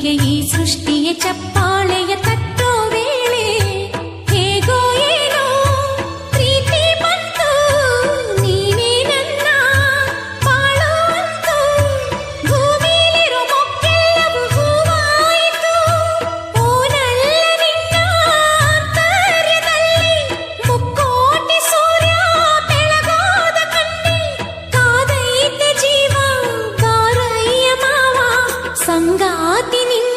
ನಿನಗೆ ಈ ಸೃಷ್ಟಿಯ ಚಪ್ಪಾಳೆಯ ತಟ್ಟೋ ವೇಳೆ ಹೇಗೋ ಏನೋ ಪ್ರೀತಿ ಬಂತು, ನೀನೇ ನನ್ನ ಬಾಳೋ ಅಂತು, ಭೂಮಿಲಿರೋ ಮೊಕ್ಕೆಲ್ಲವೂ ಹೂವಾಯಿತು. ಓನಲ್ಲ ನಿನ್ನ ಆಂತರ್ಯದಲ್ಲಿ ಮುಕ್ಕೋಟಿ ಸೂರ್ಯ ಬೆಳಗೋದ ಕಣ್ಣೆ, ಕಾದೈತೆ ಜೀವ ಬಾರಯ್ಯ ಮಾವ ಸಂಗಾತಿ ನಿನ್ನ